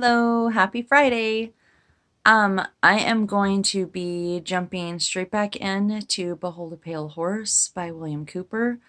Hello, happy Friday. I am going to be jumping straight back in to Behold a Pale Horse by William Cooper.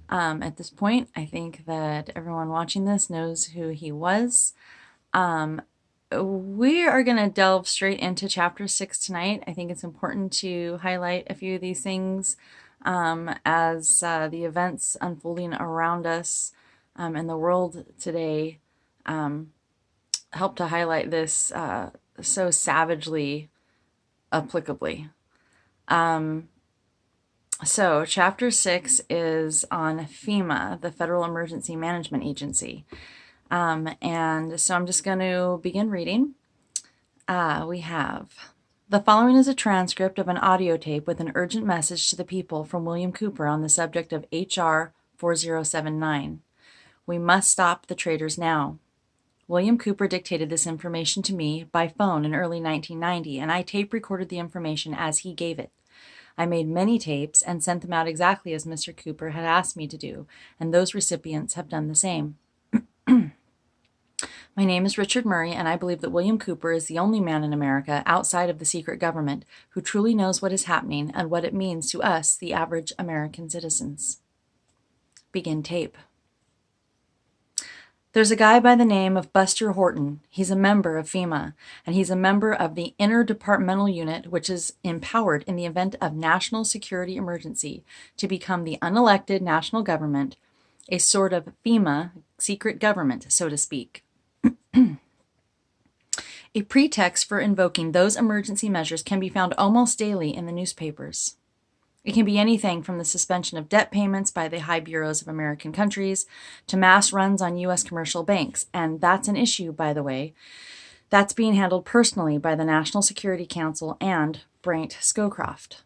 At this point, I think that everyone watching this knows who he was. We are going to delve straight into chapter 6 tonight. I think it's important to highlight a few of these things as the events unfolding around us in the world today help to highlight this so savagely applicably. So chapter 6 is on FEMA, the Federal Emergency Management Agency. And so I'm just going to begin reading. We have, the following is a transcript of an audio tape with an urgent message to the people from William Cooper on the subject of H.R. 4079. We must stop the traitors now. William Cooper dictated this information to me by phone in early 1990, and I tape recorded the information as he gave it. I made many tapes and sent them out exactly as Mr. Cooper had asked me to do, and those recipients have done the same. My name is Richard Murray, and I believe that William Cooper is the only man in America outside of the secret government who truly knows what is happening and what it means to us, the average American citizens. Begin tape. There's a guy by the name of Buster Horton. He's a member of FEMA, and he's a member of the interdepartmental unit, which is empowered in the event of national security emergency to become the unelected national government, a sort of FEMA secret government, so to speak. A pretext for invoking those emergency measures can be found almost daily in the newspapers. It can be anything from the suspension of debt payments by the high bureaus of American countries to mass runs on U.S. commercial banks. And that's an issue, by the way. That's being handled personally by the National Security Council and Brent Scowcroft.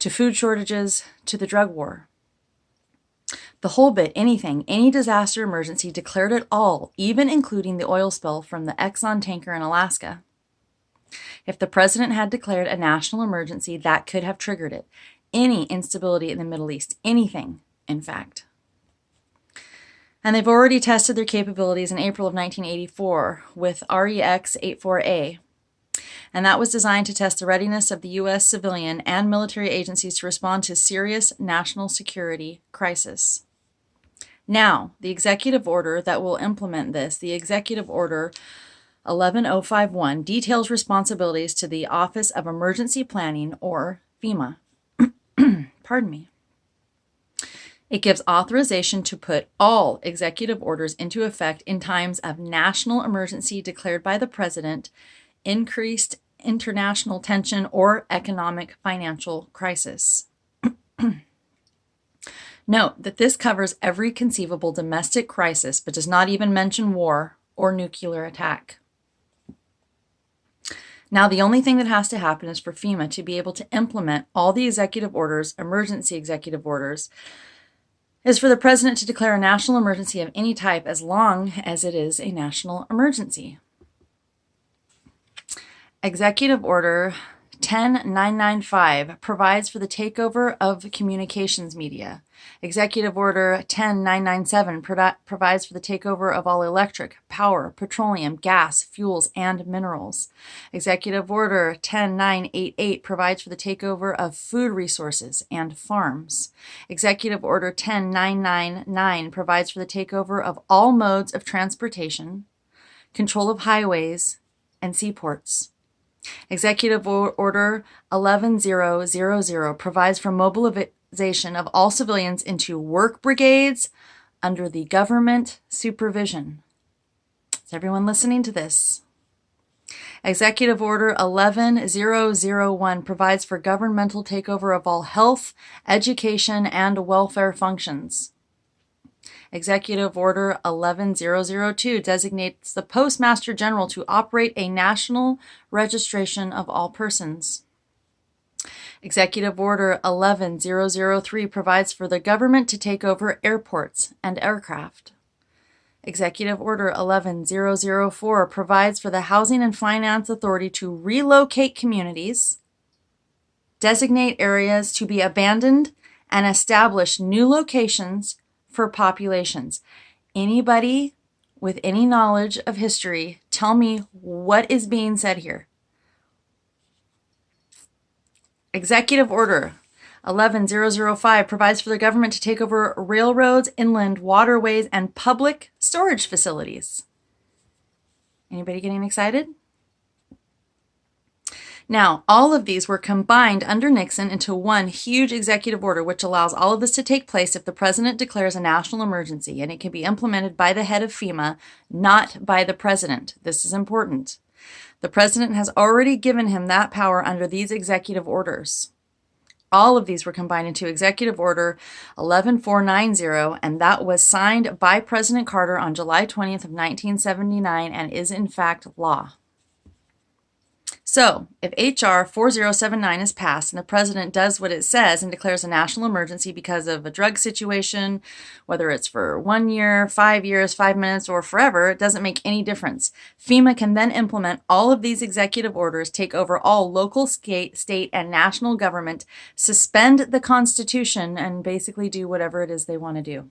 To food shortages, to the drug war. The whole bit, anything, any disaster emergency declared it all, even including the oil spill from the Exxon tanker in Alaska. If the president had declared a national emergency, that could have triggered it. Any instability in the Middle East, anything, in fact. And they've already tested their capabilities in April of 1984 with REX-84A. And that was designed to test the readiness of the U.S. civilian and military agencies to respond to serious national security crisis. Now, the executive order that will implement this, the executive order 11051, details responsibilities to the Office of Emergency Planning, or FEMA. Pardon me. It gives authorization to put all executive orders into effect in times of national emergency declared by the president, increased international tension, or economic financial crisis. Note that this covers every conceivable domestic crisis, but does not even mention war or nuclear attack. Now, the only thing that has to happen is for FEMA to be able to implement all the executive orders, emergency executive orders, is for the president to declare a national emergency of any type as long as it is a national emergency. Executive Order 10995 provides for the takeover of communications media. Executive Order 10997 provides for the takeover of all electric, power, petroleum, gas, fuels, and minerals. Executive Order 10988 provides for the takeover of food resources and farms. Executive Order 10999 provides for the takeover of all modes of transportation, control of highways, and seaports. Executive Order 11000 provides for mobilization of all civilians into work brigades under the government supervision. Is everyone listening to this? Executive Order 11001 provides for governmental takeover of all health, education, and welfare functions. Executive Order 11002 designates the Postmaster General to operate a national registration of all persons. Executive Order 11003 provides for the government to take over airports and aircraft. Executive Order 11004 provides for the Housing and Finance Authority to relocate communities, designate areas to be abandoned, and establish new locations for populations. Anybody with any knowledge of history, tell me what is being said here. Executive Order 11005 provides for the government to take over railroads, inland waterways, and public storage facilities. Anybody getting excited? Now, all of these were combined under Nixon into one huge executive order, which allows all of this to take place if the president declares a national emergency, and it can be implemented by the head of FEMA, not by the president. This is important. The president has already given him that power under these executive orders. All of these were combined into Executive Order 11490, and that was signed by President Carter on July 20th of 1979 and is in fact law. So, if H.R. 4079 is passed and the president does what it says and declares a national emergency because of a drug situation, whether it's for 1 year, 5 years, 5 minutes, or forever, it doesn't make any difference. FEMA can then implement all of these executive orders, take over all local, state, and national government, suspend the Constitution, and basically do whatever it is they want to do.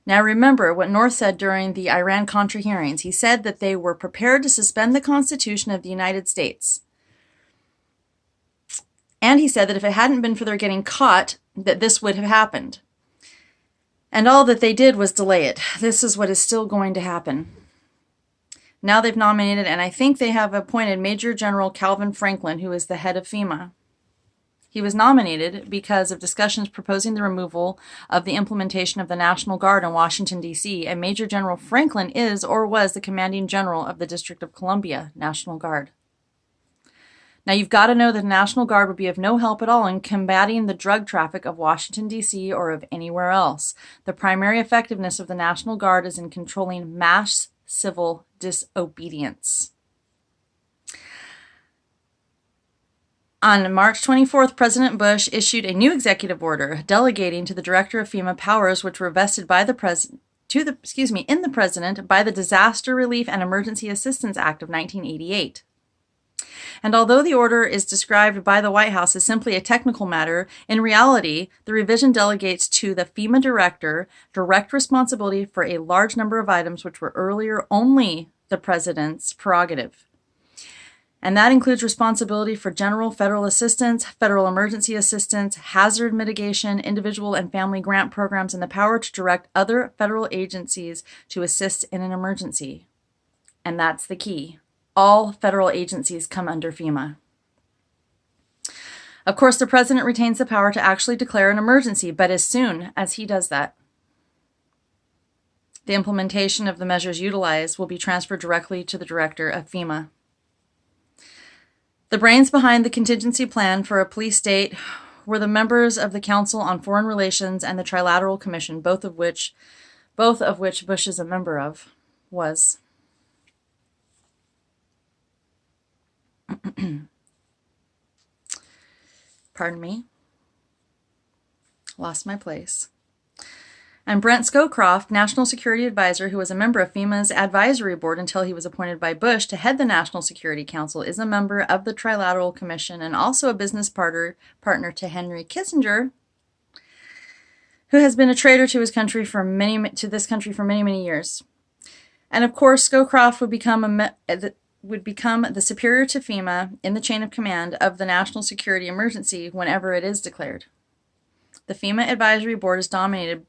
Now remember what North said during the Iran-Contra hearings. He said that they were prepared to suspend the Constitution of the United States. And he said that if it hadn't been for their getting caught, that this would have happened. And all that they did was delay it. This is what is still going to happen. Now they've nominated, and I think they have appointed Major General Calvin Franklin, who is the head of FEMA. He was nominated because of discussions proposing the removal of the implementation of the National Guard in Washington, D.C., and Major General Franklin is or was the commanding general of the District of Columbia National Guard. Now, you've got to know that the National Guard would be of no help at all in combating the drug traffic of Washington, D.C., or of anywhere else. The primary effectiveness of the National Guard is in controlling mass civil disobedience. On March 24th, President Bush issued a new executive order delegating to the director of FEMA powers which were vested by the president by the Disaster Relief and Emergency Assistance Act of 1988. And although the order is described by the White House as simply a technical matter, in reality, the revision delegates to the FEMA director direct responsibility for a large number of items which were earlier only the president's prerogative. And that includes responsibility for general federal assistance, federal emergency assistance, hazard mitigation, individual and family grant programs, and the power to direct other federal agencies to assist in an emergency. And that's the key. All federal agencies come under FEMA. Of course, the president retains the power to actually declare an emergency, but as soon as he does that, the implementation of the measures utilized will be transferred directly to the director of FEMA. The brains behind the contingency plan for a police state were the members of the Council on Foreign Relations and the Trilateral Commission, both of which Bush is a member of, was. Pardon me. Lost my place. And Brent Scowcroft, National Security Advisor, who was a member of FEMA's advisory board until he was appointed by Bush to head the National Security Council, is a member of the Trilateral Commission and also a business partner to Henry Kissinger, who has been a traitor to this country for many, many years. And of course, Scowcroft would become the superior to FEMA in the chain of command of the national security emergency whenever it is declared. The FEMA Advisory Board is dominated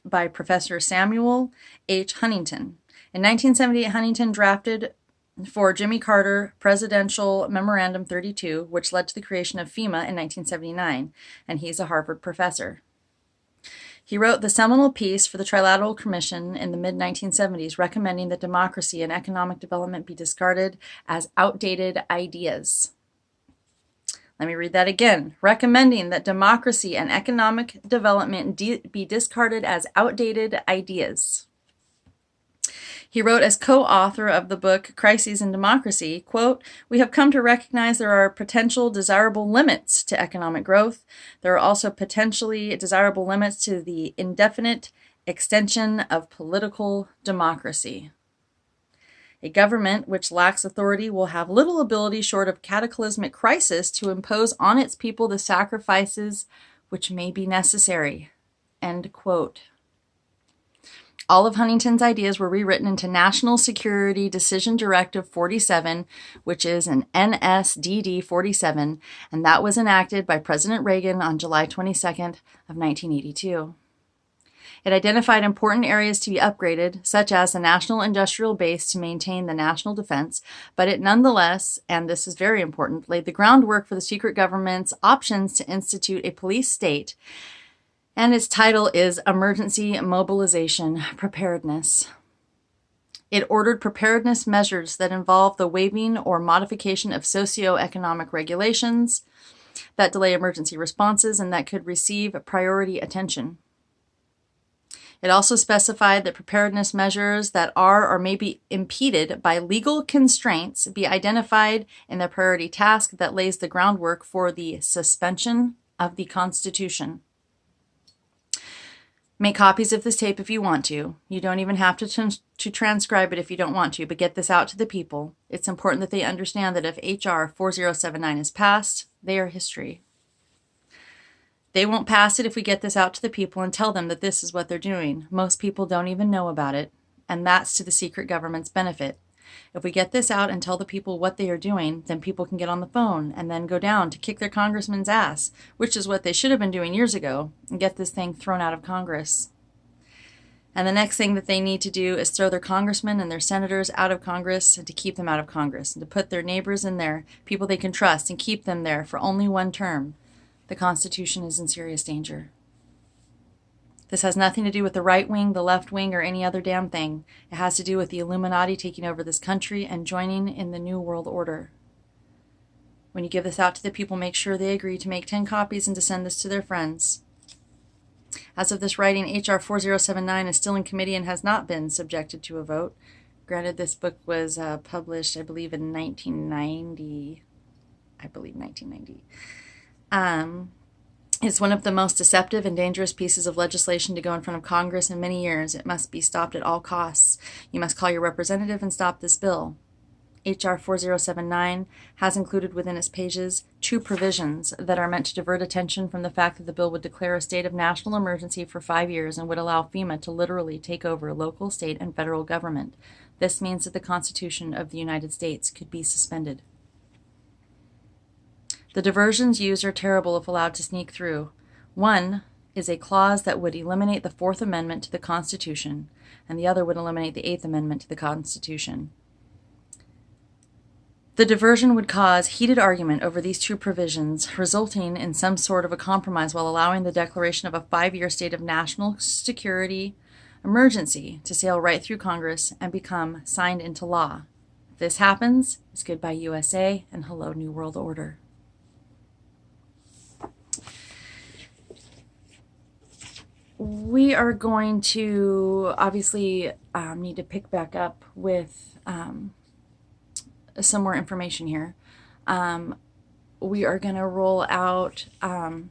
by Professor Samuel H. Huntington. In 1978, Huntington drafted for Jimmy Carter Presidential Memorandum 32, which led to the creation of FEMA in 1979, and he's a Harvard professor. He wrote the seminal piece for the Trilateral Commission in the mid-1970s, recommending that democracy and economic development be discarded as outdated ideas. Let me read that again. Recommending that democracy and economic development be discarded as outdated ideas. He wrote as co-author of the book Crises in Democracy, quote, "We have come to recognize there are potential desirable limits to economic growth. There are also potentially desirable limits to the indefinite extension of political democracy. A government which lacks authority will have little ability short of cataclysmic crisis to impose on its people the sacrifices which may be necessary." End quote. All of Huntington's ideas were rewritten into National Security Decision Directive 47, which is an NSDD 47, and that was enacted by President Reagan on July 22nd of 1982. It identified important areas to be upgraded, such as the National Industrial Base to maintain the national defense, but it nonetheless, and this is very important, laid the groundwork for the secret government's options to institute a police state, and its title is Emergency Mobilization Preparedness. It ordered preparedness measures that involve the waiving or modification of socioeconomic regulations that delay emergency responses and that could receive priority attention. It also specified that preparedness measures that are or may be impeded by legal constraints be identified in the priority task that lays the groundwork for the suspension of the Constitution. Make copies of this tape if you want to. You don't even have to transcribe it if you don't want to, but get this out to the people. It's important that they understand that if H.R. 4079 is passed, they are history. They won't pass it if we get this out to the people and tell them that this is what they're doing. Most people don't even know about it, and that's to the secret government's benefit. If we get this out and tell the people what they are doing, then people can get on the phone and then go down to kick their congressman's ass, which is what they should have been doing years ago, and get this thing thrown out of Congress. And the next thing that they need to do is throw their congressmen and their senators out of Congress and to keep them out of Congress, and to put their neighbors in there, people they can trust, and keep them there for only one term. The Constitution is in serious danger. This has nothing to do with the right wing, the left wing, or any other damn thing. It has to do with the Illuminati taking over this country and joining in the New World Order. When you give this out to the people, make sure they agree to make 10 copies and to send this to their friends. As of this writing, H.R. 4079 is still in committee and has not been subjected to a vote. Granted, this book was published, I believe, in 1990. It's one of the most deceptive and dangerous pieces of legislation to go in front of Congress in many years. It must be stopped at all costs. You must call your representative and stop this bill. H.R. 4079 has included within its pages 2 provisions that are meant to divert attention from the fact that the bill would declare a state of national emergency for 5 years and would allow FEMA to literally take over local, state, and federal government. This means that the Constitution of the United States could be suspended. The diversions used are terrible if allowed to sneak through. One is a clause that would eliminate the Fourth Amendment to the Constitution, and the other would eliminate the Eighth Amendment to the Constitution. The diversion would cause heated argument over these 2 provisions, resulting in some sort of a compromise while allowing the declaration of a 5-year state of national security emergency to sail right through Congress and become signed into law. If this happens, it's goodbye USA and hello New World Order. We are going to obviously need to pick back up with some more information here. We are going to roll out the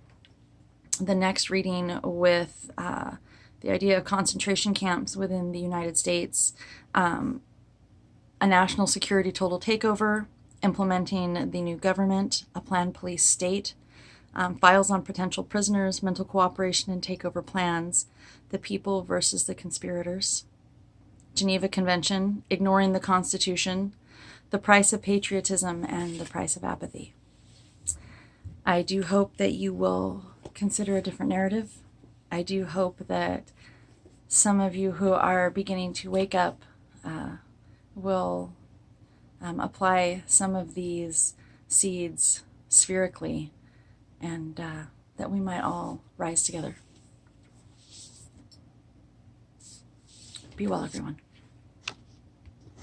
next reading with the idea of concentration camps within the United States, a national security total takeover, implementing the new government, a planned police state, files on potential prisoners, mental cooperation and takeover plans, the people versus the conspirators, Geneva Convention, ignoring the Constitution, the price of patriotism, and the price of apathy. I do hope that you will consider a different narrative. I do hope that some of you who are beginning to wake up will apply some of these seeds spherically, and that we might all rise together. Be well, everyone.